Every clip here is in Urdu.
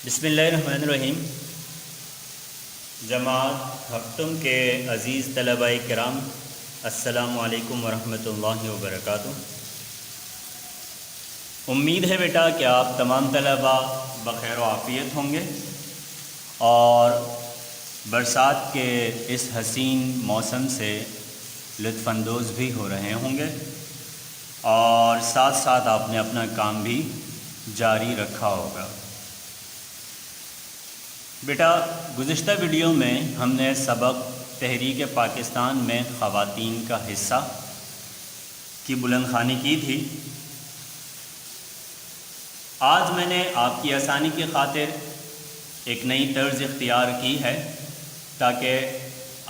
بسم اللہ الرحمن الرحیم۔ جماعت ہفتم کے عزیز طلباء کرام، السلام علیکم ورحمۃ اللہ وبرکاتہ۔ امید ہے بیٹا کہ آپ تمام طلباء بخیر و عافیت ہوں گے اور برسات کے اس حسین موسم سے لطف اندوز بھی ہو رہے ہوں گے، اور ساتھ ساتھ آپ نے اپنا کام بھی جاری رکھا ہوگا۔ بیٹا گزشتہ ویڈیو میں ہم نے سبق تحریک پاکستان میں خواتین کا حصہ کی بلند خوانی کی تھی۔ آج میں نے آپ کی آسانی کی خاطر ایک نئی طرز اختیار کی ہے تاکہ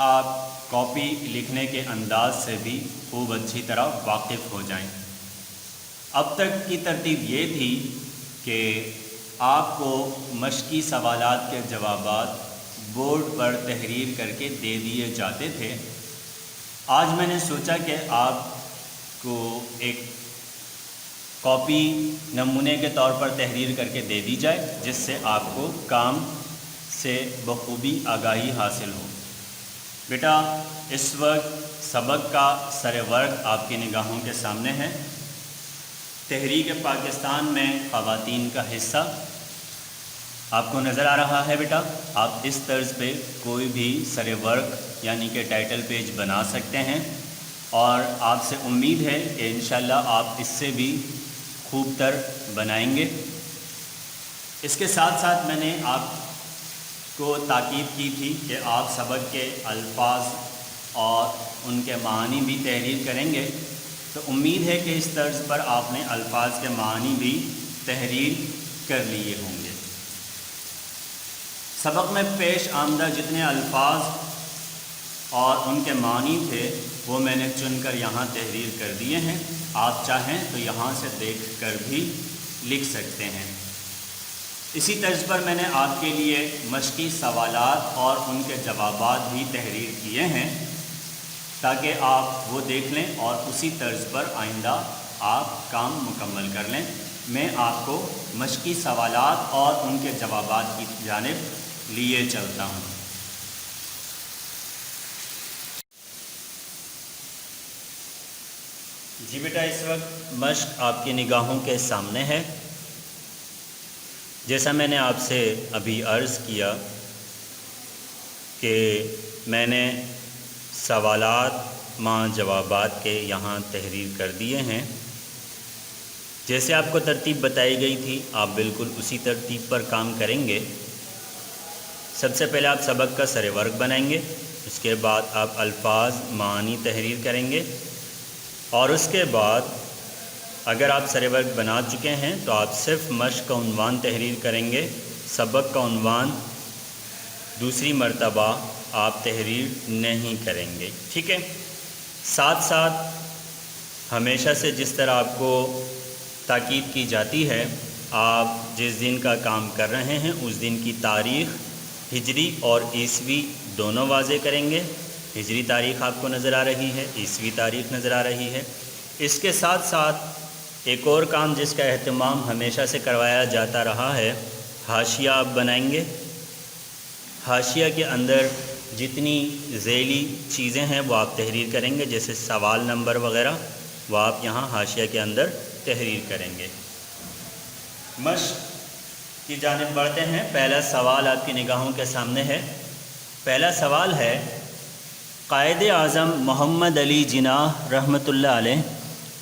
آپ کاپی لکھنے کے انداز سے بھی خوب اچھی طرح واقف ہو جائیں۔ اب تک کی ترتیب یہ تھی کہ آپ کو مشقی سوالات کے جوابات بورڈ پر تحریر کر کے دے دیے جاتے تھے۔ آج میں نے سوچا کہ آپ کو ایک کاپی نمونے کے طور پر تحریر کر کے دے دی جائے، جس سے آپ کو کام سے بخوبی آگاہی حاصل ہو۔ بیٹا اس وقت سبق کا سر ورق آپ کی نگاہوں کے سامنے ہے۔ تحریک پاکستان میں خواتین کا حصہ آپ کو نظر آ رہا ہے۔ بیٹا آپ اس طرز پہ کوئی بھی سر ورق یعنی کہ ٹائٹل پیج بنا سکتے ہیں، اور آپ سے امید ہے کہ انشاءاللہ آپ اس سے بھی خوب تر بنائیں گے۔ اس کے ساتھ ساتھ میں نے آپ کو تاکید کی تھی کہ آپ سبق کے الفاظ اور ان کے معنی بھی تحریر کریں گے، تو امید ہے کہ اس طرز پر آپ نے الفاظ کے معنی بھی تحریر کر لیے ہوں گے۔ سبق میں پیش آمدہ جتنے الفاظ اور ان کے معنی تھے وہ میں نے چن کر یہاں تحریر کر دیے ہیں۔ آپ چاہیں تو یہاں سے دیکھ کر بھی لکھ سکتے ہیں۔ اسی طرز پر میں نے آپ کے لیے مشقی سوالات اور ان کے جوابات بھی تحریر کیے ہیں تاکہ آپ وہ دیکھ لیں اور اسی طرز پر آئندہ آپ کام مکمل کر لیں۔ میں آپ کو مشقی سوالات اور ان کے جوابات کی جانب لیے چلتا ہوں۔ جی بیٹا اس وقت مشق آپ کی نگاہوں کے سامنے ہے۔ جیسا میں نے آپ سے ابھی عرض کیا کہ میں نے سوالات مع جوابات کے یہاں تحریر کر دیے ہیں۔ جیسے آپ کو ترتیب بتائی گئی تھی آپ بالکل اسی ترتیب پر کام کریں گے۔ سب سے پہلے آپ سبق کا سر ورق بنائیں گے، اس کے بعد آپ الفاظ معنی تحریر کریں گے، اور اس کے بعد اگر آپ سر ورق بنا چکے ہیں تو آپ صرف مشق کا عنوان تحریر کریں گے۔ سبق کا عنوان دوسری مرتبہ آپ تحریر نہیں کریں گے، ٹھیک ہے؟ ساتھ ساتھ ہمیشہ سے جس طرح آپ کو تاکید کی جاتی ہے، آپ جس دن کا کام کر رہے ہیں اس دن کی تاریخ ہجری اور عیسوی دونوں واضح کریں گے۔ ہجری تاریخ آپ کو نظر آ رہی ہے، عیسوی تاریخ نظر آ رہی ہے۔ اس کے ساتھ ساتھ ایک اور کام جس کا اہتمام ہمیشہ سے کروایا جاتا رہا ہے، حاشیہ آپ بنائیں گے۔ حاشیہ کے اندر جتنی ذیلی چیزیں ہیں وہ آپ تحریر کریں گے، جیسے سوال نمبر وغیرہ، وہ آپ یہاں حاشیہ کے اندر تحریر کریں گے۔ مشق کی جانب بڑھتے ہیں۔ پہلا سوال آپ کی نگاہوں کے سامنے ہے۔ پہلا سوال ہے، قائد اعظم محمد علی جناح رحمۃ اللہ علیہ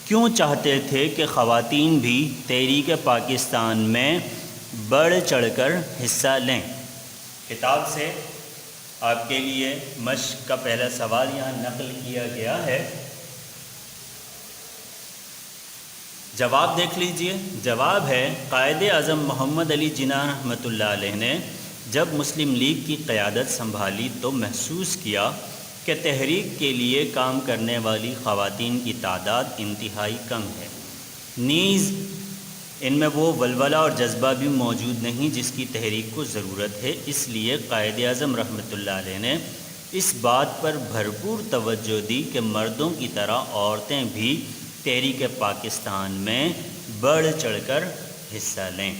کیوں چاہتے تھے کہ خواتین بھی تحریک پاکستان میں بڑھ چڑھ کر حصہ لیں؟ کتاب سے آپ کے لیے مشق کا پہلا سوال یہاں نقل کیا گیا ہے۔ جواب دیکھ لیجئے۔ جواب ہے، قائد اعظم محمد علی جناح رحمۃ اللہ علیہ نے جب مسلم لیگ کی قیادت سنبھالی تو محسوس کیا کہ تحریک کے لیے کام کرنے والی خواتین کی تعداد انتہائی کم ہے، نیز ان میں وہ ولولہ اور جذبہ بھی موجود نہیں جس کی تحریک کو ضرورت ہے۔ اس لیے قائد اعظم رحمۃ اللہ علیہ نے اس بات پر بھرپور توجہ دی کہ مردوں کی طرح عورتیں بھی تحریک پاکستان میں بڑھ چڑھ کر حصہ لیں۔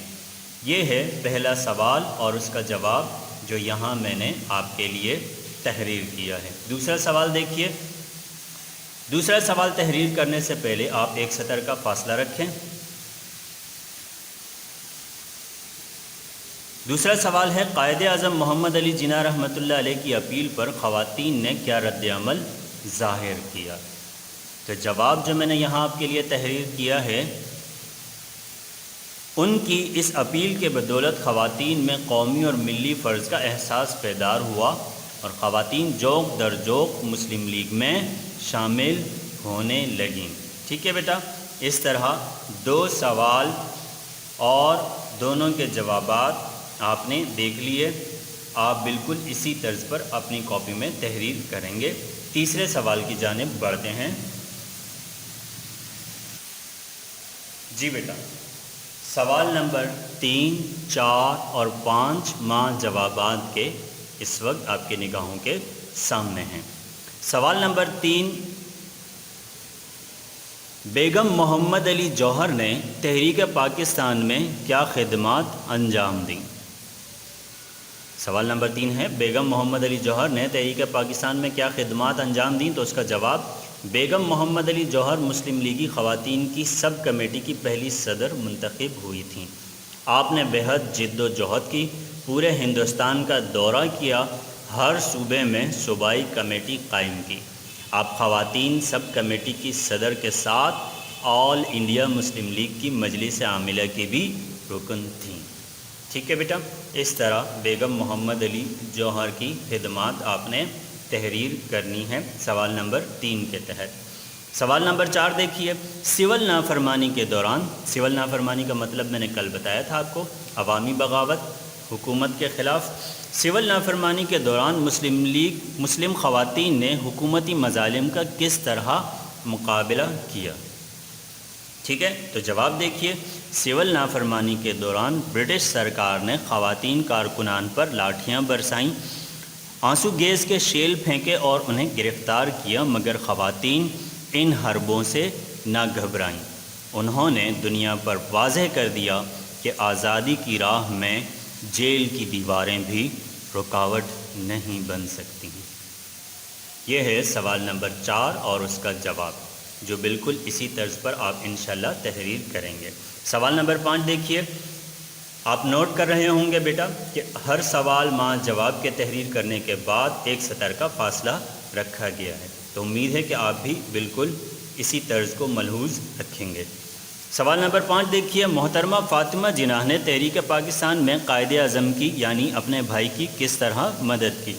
یہ ہے پہلا سوال اور اس کا جواب جو یہاں میں نے آپ کے لیے تحریر کیا ہے۔ دوسرا سوال دیکھیے۔ دوسرا سوال تحریر کرنے سے پہلے آپ ایک سطر کا فاصلہ رکھیں۔ دوسرا سوال ہے، قائد اعظم محمد علی جناح رحمۃ اللہ علیہ کی اپیل پر خواتین نے کیا رد عمل ظاہر کیا؟ تو جواب جو میں نے یہاں آپ کے لیے تحریر کیا ہے، ان کی اس اپیل کے بدولت خواتین میں قومی اور ملی فرض کا احساس بیدار ہوا اور خواتین جوق در جوق مسلم لیگ میں شامل ہونے لگیں۔ ٹھیک ہے بیٹا، اس طرح دو سوال اور دونوں کے جوابات آپ نے دیکھ لیے۔ آپ بالکل اسی طرز پر اپنی کاپی میں تحریر کریں گے۔ تیسرے سوال کی جانب بڑھتے ہیں۔ جی بیٹا، سوال نمبر 3، 4 اور 5 ماں جوابات کے اس وقت آپ کے نگاہوں کے سامنے ہیں۔ سوال نمبر 3، بیگم محمد علی جوہر نے تحریک پاکستان میں کیا خدمات انجام دیں؟ سوال نمبر 3 ہے، بیگم محمد علی جوہر نے تحریک پاکستان میں کیا خدمات انجام دیں؟ تو اس کا جواب، بیگم محمد علی جوہر مسلم لیگی خواتین کی سب کمیٹی کی پہلی صدر منتخب ہوئی تھیں۔ آپ نے بہت جد و جہد کی، پورے ہندوستان کا دورہ کیا، ہر صوبے میں صوبائی کمیٹی قائم کی۔ آپ خواتین سب کمیٹی کی صدر کے ساتھ آل انڈیا مسلم لیگ کی مجلس عاملہ کی بھی رکن تھیں۔ ٹھیک ہے بیٹا، اس طرح بیگم محمد علی جوہر کی خدمات آپ نے تحریر کرنی ہے سوال نمبر 3 کے تحت۔ سوال نمبر 4 دیکھیے، سول نافرمانی کے دوران، سول نافرمانی کا مطلب میں نے کل بتایا تھا آپ کو، عوامی بغاوت حکومت کے خلاف۔ سول نافرمانی کے دوران مسلم خواتین نے حکومتی مظالم کا کس طرح مقابلہ کیا؟ ٹھیک ہے، تو جواب دیکھیے، سول نافرمانی کے دوران برٹش سرکار نے خواتین کارکنان پر لاٹھیاں برسائیں، آنسو گیس کے شیل پھینکے اور انہیں گرفتار کیا، مگر خواتین ان حربوں سے نہ گھبرائیں۔ انہوں نے دنیا پر واضح کر دیا کہ آزادی کی راہ میں جیل کی دیواریں بھی رکاوٹ نہیں بن سکتی ہیں۔ یہ ہے سوال نمبر 4 اور اس کا جواب، جو بالکل اسی طرز پر آپ انشاءاللہ تحریر کریں گے۔ سوال نمبر 5 دیکھیے، آپ نوٹ کر رہے ہوں گے بیٹا کہ ہر سوال ماں جواب کے تحریر کرنے کے بعد ایک سطر کا فاصلہ رکھا گیا ہے، تو امید ہے کہ آپ بھی بالکل اسی طرز کو ملحوظ رکھیں گے۔ سوال نمبر 5 دیکھیے، محترمہ فاطمہ جناح نے تحریک پاکستان میں قائد اعظم کی یعنی اپنے بھائی کی کس طرح مدد کی؟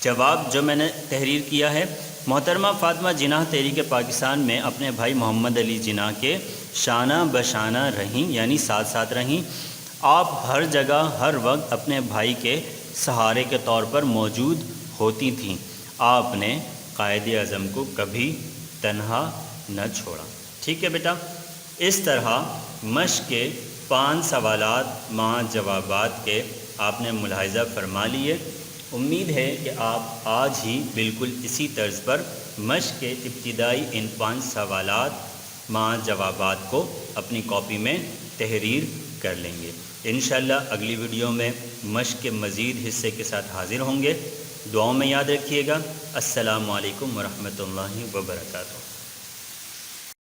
جواب جو میں نے تحریر کیا ہے، محترمہ فاطمہ جناح تحریک پاکستان میں اپنے بھائی محمد علی جناح کے شانہ بشانہ رہیں، یعنی ساتھ ساتھ رہیں۔ آپ ہر جگہ ہر وقت اپنے بھائی کے سہارے کے طور پر موجود ہوتی تھیں۔ آپ نے قائد اعظم کو کبھی تنہا نہ چھوڑا۔ ٹھیک ہے بیٹا، اس طرح مشق کے 5 سوالات ماں جوابات کے آپ نے ملاحظہ فرما لیے۔ امید ہے کہ آپ آج ہی بالکل اسی طرز پر مشق کے ابتدائی ان 5 سوالات ماں جوابات کو اپنی کاپی میں تحریر کر لیں گے۔ انشاءاللہ اگلی ویڈیو میں مشق کے مزید حصے کے ساتھ حاضر ہوں گے۔ دعاؤں میں یاد رکھیے گا۔ السلام علیکم ورحمۃ اللہ وبرکاتہ۔